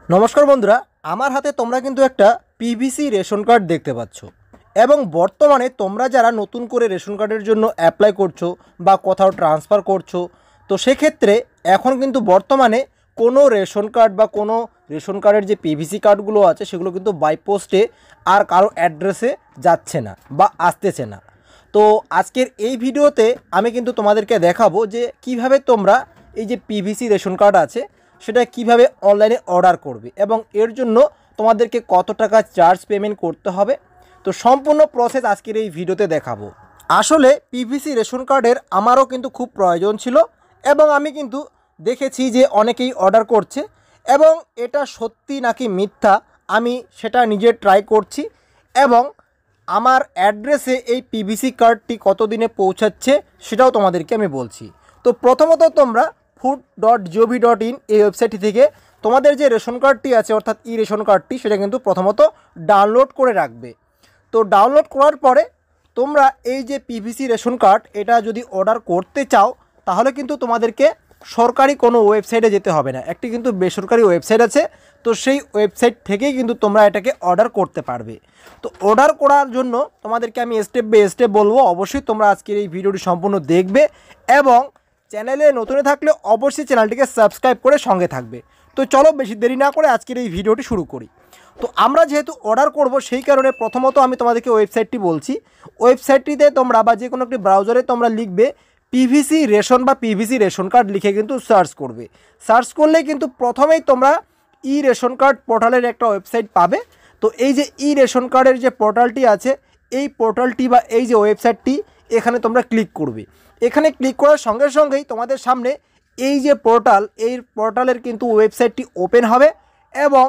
নমস্কার বন্ধুরা, আমার হাতে তোমরা কিন্তু একটা পিভিসি রেশন কার্ড দেখতে পাচ্ছ। এবং বর্তমানে তোমরা যারা নতুন করে রেশন কার্ডের জন্য অ্যাপ্লাই করছো বা কোথাও ট্রান্সফার করছো, তো সেক্ষেত্রে এখন কিন্তু বর্তমানে কোনো রেশন কার্ড বা কোনো রেশন কার্ডের যে পিভিসি কার্ডগুলো আছে সেগুলো কিন্তু বাই পোস্টে আর কারো অ্যাড্রেসে যাচ্ছে না বা আসতেছে না। তো আজকের এই ভিডিওতে আমি কিন্তু তোমাদেরকে দেখাবো যে কিভাবে তোমরা এই যে পিভিসি রেশন কার্ড আছে সেটা কিভাবে অনলাইনে অর্ডার করবে এবং এর জন্য তোমাদেরকে কত টাকা চার্জ পেমেন্ট করতে হবে। তো সম্পূর্ণ প্রসেস আজকের এই ভিডিওতে দেখাবো। আসলে পিভিসি রেশন কার্ডের আমারও কিন্তু খুব প্রয়োজন ছিল এবং আমি কিন্তু দেখেছি যে অনেকেই অর্ডার করছে এবং এটা সত্যি নাকি মিথ্যা আমি সেটা নিজে ট্রাই করছি এবং আমার অ্যাড্রেসে এই পিভিসি কার্ডটি কতদিনে পৌঁছাচ্ছে সেটাও তোমাদেরকে আমি বলছি। তো প্রথমত তোমরা food.gov.in এই ওয়েবসাইটটি থেকে তোমাদের যে রেশন কার্ডটি আছে অর্থাৎ ই রেশন কার্ডটি সেটা কিন্তু প্রথমত ডাউনলোড করে রাখবে। তো ডাউনলোড করার পরে তোমরা এই যে পিভিসি রেশন কার্ড এটা যদি অর্ডার করতে চাও তাহলে কিন্তু তোমাদেরকে সরকারি কোনো ওয়েবসাইটে যেতে হবে না, একটি কিন্তু বেসরকারি ওয়েবসাইট আছে। তো সেই ওয়েবসাইট থেকেই কিন্তু তোমরা এটাকে অর্ডার করতে পারবে। তো অর্ডার করার জন্য তোমাদেরকে আমি স্টেপ বাই স্টেপ বলবো, অবশ্যই তোমরা আজকের এই ভিডিওটি সম্পূর্ণ দেখবে এবং চ্যানেলে নতুন থাকলে অবশ্যই চ্যানেলটিকে সাবস্ক্রাইব করে সঙ্গে থাকবে। তো চলো বেশি দেরি না করে আজকের এই ভিডিওটি শুরু করি। তো আমরা যেহেতু অর্ডার করব সেই কারণে প্রথমত আমি তোমাদেরকে ওয়েবসাইটটি বলছি। ওয়েবসাইটটিতে তোমরা বা যে কোনো একটি ব্রাউজারে তোমরা লিখবে পিভিসি রেশন বা পিভিসি রেশন কার্ড লিখে কিন্তু সার্চ করবে। সার্চ করলে কিন্তু প্রথমেই তোমরা ই রেশন কার্ড পোর্টালের একটা ওয়েবসাইট পাবে। তো এই যে ই রেশন কার্ডের যে পোর্টালটি আছে এই পোর্টালটি বা এই যে ওয়েবসাইটটি এখানে তোমরা ক্লিক করবে। এখানে ক্লিক করার সঙ্গে সঙ্গেই তোমাদের সামনে এই যে পোর্টাল এই পোর্টালের কিন্তু ওয়েবসাইটটি ওপেন হবে এবং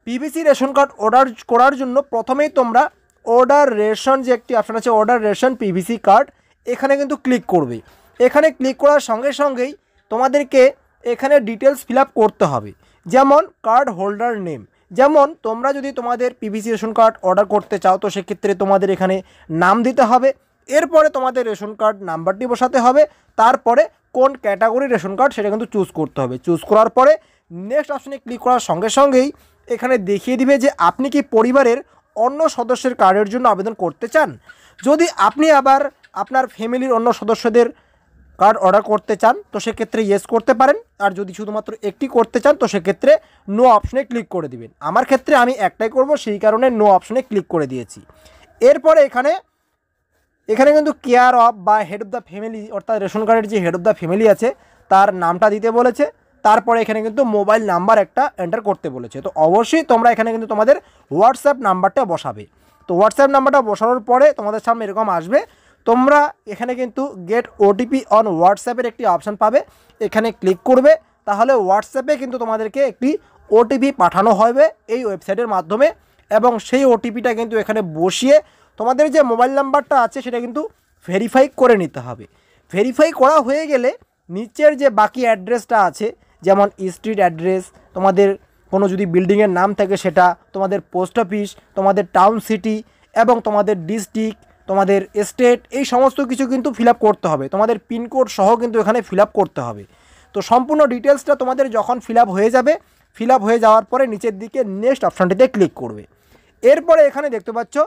পিভিসি রেশন কার্ড অর্ডার করার জন্য প্রথমেই তোমরা অর্ডার রেশন যে একটি অপশান আছে অর্ডার রেশন পিভিসি কার্ড এখানে কিন্তু ক্লিক করবে। এখানে ক্লিক করার সঙ্গে সঙ্গেই তোমাদেরকে এখানে ডিটেলস ফিল আপ করতে হবে, যেমন কার্ড হোল্ডার নেম। যেমন তোমরা যদি তোমাদের পিভিসি রেশন কার্ড অর্ডার করতে চাও তো সেক্ষেত্রে তোমাদের এখানে নাম দিতে হবে, এরপরে তোমাদের রেশন কার্ড নাম্বারটি বসাতে হবে, তারপরে কোন ক্যাটাগরির রেশন কার্ড সেটা কিন্তু চুজ করতে হবে। চুজ করার পরে নেক্সট অপশনে ক্লিক করার সঙ্গে সঙ্গেই এখানে দেখিয়ে দিবে যে আপনি কি পরিবারের অন্য সদস্যের কার্ডের জন্য আবেদন করতে চান। যদি আপনি আবার আপনার ফ্যামিলির অন্য সদস্যদের কার্ড অর্ডার করতে চান তো সেক্ষেত্রে ইয়েস করতে পারেন, আর যদি শুধুমাত্র একটি করতে চান তো সেক্ষেত্রে নো অপশনে ক্লিক করে দিবেন। আমার ক্ষেত্রে আমি একটাই করব সেই কারণে নো অপশনে ক্লিক করে দিয়েছি। এরপরে এখানে কিন্তু কেয়ার অফ বা হেড অফ দ্য ফ্যামিলি অর্থাৎ রেশন কার্ডের যে হেড অফ দ্য ফ্যামিলি আছে তার নামটা দিতে বলেছে। তারপরে এখানে কিন্তু মোবাইল নাম্বার একটা এন্টার করতে বলেছে। তো অবশ্যই তোমরা এখানে কিন্তু তোমাদের হোয়াটসঅ্যাপ নাম্বারটা বসাবে। তো হোয়াটসঅ্যাপ নাম্বারটা বসানোর পরে তোমাদের সামনে এরকম আসবে। তোমরা এখানে কিন্তু গেট ওটিপি অন হোয়াটসঅ্যাপের একটি অপশান পাবে, এখানে ক্লিক করবে। তাহলে হোয়াটসঅ্যাপে কিন্তু তোমাদেরকে একটি ওটিপি পাঠানো হবে এই ওয়েবসাইটের মাধ্যমে এবং সেই ওটিপিটা কিন্তু এখানে বসিয়ে তোমাদের যে মোবাইল নাম্বারটা আছে সেটা কিন্তু ভেরিফাই করে নিতে হবে। ভেরিফাই করা হয়ে গেলে নিচের যে বাকি অ্যাড্রেসটা আছে যেমন স্ট্রিট অ্যাড্রেস, তোমাদের কোনো যদি বিল্ডিংয়ের নাম থাকে সেটা, তোমাদের পোস্ট অফিস, তোমাদের টাউন সিটি এবং তোমাদের ডিস্ট্রিক্ট, তোমাদের স্টেট, এই সমস্ত কিছু কিন্তু ফিল আপ করতে হবে। তোমাদের পিনকোড সহ কিন্তু এখানে ফিল আপ করতে হবে। তো সম্পূর্ণ ডিটেলসটা তোমাদের যখন ফিল আপ হয়ে যাবে, ফিল আপ হয়ে যাওয়ার পরে নিচের দিকে নেক্সট অপশানটিতে ক্লিক করবে। এরপরে এখানে দেখতে পাচ্ছ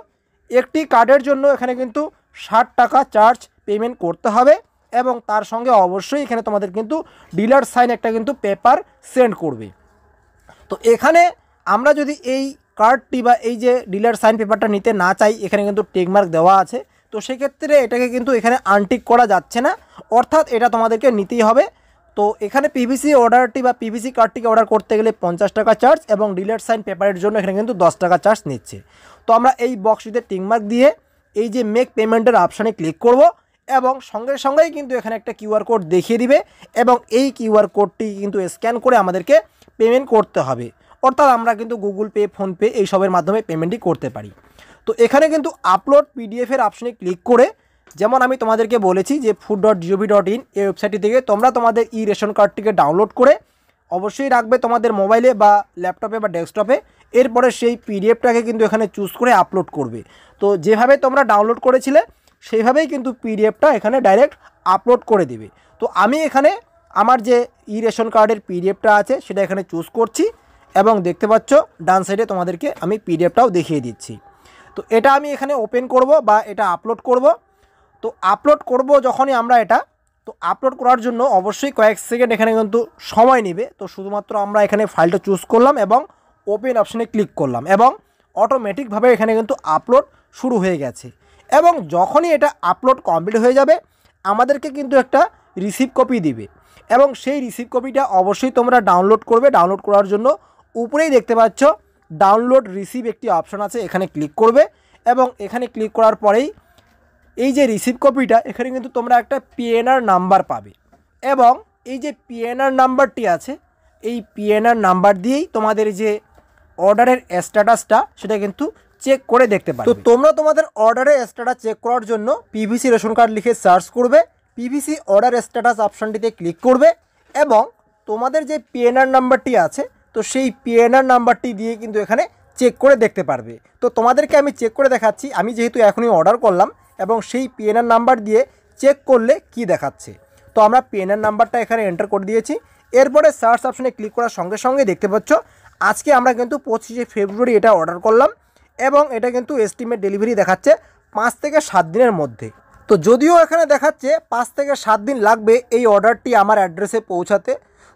একটি কার্ডের জন্য এখানে কিন্তু 60 টাকা চার্জ পেমেন্ট করতে হবে এবং তার সঙ্গে অবশ্যই এখানে তোমাদের কিন্তু ডিলার সাইন একটা কিন্তু পেপার সেন্ড করবে। তো এখানে আমরা যদি এই কার্ডটি বা এই যে ডিলার সাইন পেপারটা নিতে না চাই, এখানে কিন্তু টিকমার্ক দেওয়া আছে। তো সেক্ষেত্রে এটাকে কিন্তু এখানে আনটিক করা যাচ্ছে না, অর্থাৎ এটা তোমাদেরকে নিতেই হবে। তো এখানে পিভিসি অর্ডারটি বা পিভিসি কার্ডটিকে অর্ডার করতে গেলে 50 টাকা চার্জ এবং ডিলার সাইন পেপারের জন্য এখানে কিন্তু 10 টাকা চার্জ নিচ্ছে। তো আমরা এই বক্সটিতে টিকমার্ক দিয়ে এই যে মেক পেমেন্টের অপশানে ক্লিক করব এবং সঙ্গে সঙ্গেই কিন্তু এখানে একটা কিউআর কোড দেখিয়ে দিবে এবং এই কিউআর কোডটি কিন্তু স্ক্যান করে আমাদেরকে পেমেন্ট করতে হবে। অর্থাৎ আমরা কিন্তু গুগল পে, ফোনপে এইসবের মাধ্যমে পেমেন্টই করতে পারি। তো এখানে কিন্তু আপলোড পিডিএফের অপশনে ক্লিক করে, যেমন আমি তোমাদেরকে বলেছি যে food.gov.in এই ওয়েবসাইটটি থেকে তোমরা তোমাদের ই রেশন কার্ডটিকে ডাউনলোড করে অবশ্যই রাখবে তোমাদের মোবাইলে বা ল্যাপটপে বা ডেস্কটপে। এরপরে সেই পিডিএফটাকে কিন্তু এখানে চুজ করে আপলোড করবে। তো যেভাবে তোমরা ডাউনলোড করেছিলে সেইভাবেই কিন্তু পিডিএফটা এখানে ডাইরেক্ট আপলোড করে দিবে। তো আমি এখানে আমার যে ই রেশন কার্ডের পিডিএফটা আছে সেটা এখানে চুজ করছি এবং দেখতে পাচ্ছ ডান সাইডে তোমাদেরকে আমি পিডিএফটাও দেখিয়ে দিচ্ছি। তো এটা আমি এখানে ওপেন করব বা এটা আপলোড করব। তো আপলোড করব যখনই আমরা এটা, তো আপলোড করার জন্য অবশ্যই কয়েক সেকেন্ড এখানে কিন্তু সময় নেবে। তো শুধুমাত্র আমরা এখানে ফাইলটা চুজ করলাম এবং ওপেন অপশানে ক্লিক করলাম এবং অটোমেটিকভাবে এখানে কিন্তু আপলোড শুরু হয়ে গেছে। এবং যখনই এটা আপলোড কমপ্লিট হয়ে যাবে আমাদেরকে কিন্তু একটা রিসিভ কপি দিবে এবং সেই রিসিভ কপিটা অবশ্যই তোমরা ডাউনলোড করবে। ডাউনলোড করার জন্য উপরেই দেখতে পাচ্ছ ডাউনলোড রিসিভ একটি অপশান আছে, এখানে ক্লিক করবে এবং এখানে ক্লিক করার পরেই এই যে রিসিভ কপিটা এখানে কিন্তু তোমরা একটা পিএনআর নাম্বার পাবে এবং এই যে পিএনআর নাম্বারটি আছে এই পিএনআর নাম্বার দিয়েই তোমাদের যে অর্ডারের স্ট্যাটাসটা সেটা কিন্তু চেক করে দেখতে পারবে। তো তোমরা তোমাদের অর্ডারের স্ট্যাটাস চেক করার জন্য পিভিসি রেশন কার্ড লিখে সার্চ করবে, পিভিসি অর্ডার স্ট্যাটাস অপশানটিতে ক্লিক করবে এবং তোমাদের যে পিএনআর নাম্বারটি আছে তো সেই পিএনআর নাম্বারটি দিয়ে কিন্তু এখানে চেক করে দেখতে পারবে। তো তোমাদেরকে আমি চেক করে দেখাচ্ছি, আমি যেহেতু এখনই অর্ডার করলাম এবং সেই পিএনআর নাম্বার দিয়ে চেক করলে কি দেখাচ্ছে। তো আমরা পিএনআর নাম্বারটা এখানে এন্টার করে দিয়েছি। এরপরে সার্চ অপশানে ক্লিক করার সঙ্গে সঙ্গে দেখতে পাচ্ছ আজকে আমরা কিন্তু 25শে ফেব্রুয়ারি এটা অর্ডার করলাম এবং এটা কিন্তু এস্টিমেট ডেলিভারি দেখাচ্ছে 5 থেকে 7 দিনের মধ্যে। তো যদিও এখানে দেখাচ্ছে 5 থেকে 7 দিন লাগবে এই অর্ডারটি আমার অ্যাড্রেসে পৌঁছাতে,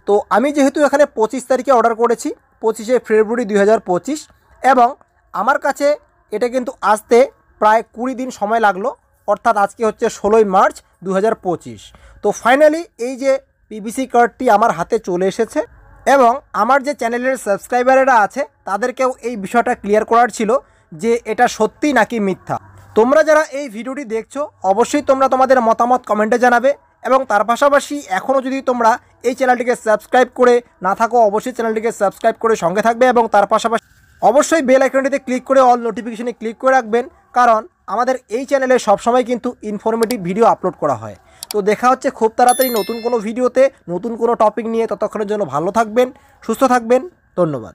তো আমি যেহেতু এখানে 25 তারিখে অর্ডার করেছি 25শে ফেব্রুয়ারি 2025 এবং আমার কাছে এটা কিন্তু আসতে প্রায় 20 দিন সময় লাগলো, অর্থাৎ আজকে হচ্ছে 16ই মার্চ 2025। তো ফাইনালি এই যে পিভিসি কার্ডটি আমার হাতে চলে এসেছে এবং আমার যে চ্যানেলের সাবস্ক্রাইবারেরা আছে তাদেরকেও এই বিষয়টা ক্লিয়ার করার ছিল যে এটা সত্যি নাকি মিথ্যা। তোমরা যারা এই ভিডিওটি দেখছো অবশ্যই তোমরা তোমাদের মতামত কমেন্টে জানাবে এবং তার পাশাপাশি এখনও যদি তোমরা এই চ্যানেলটিকে সাবস্ক্রাইব করে না থাকো অবশ্যই চ্যানেলটিকে সাবস্ক্রাইব করে সঙ্গে থাকবে এবং তার পাশাপাশি অবশ্যই বেল আইকনটিতে ক্লিক করে অল নোটিফিকেশনে ক্লিক করে রাখবেন, কারণ আমাদের এই চ্যানেলে সবসময় কিন্তু ইনফরমেটিভ ভিডিও আপলোড করা হয়। তো দেখা হচ্ছে খুব তাড়াতাড়ি নতুন কোনো ভিডিওতে নতুন কোনো টপিক নিয়ে। ততক্ষণের জন্য ভালো থাকবেন, সুস্থ থাকবেন, ধন্যবাদ।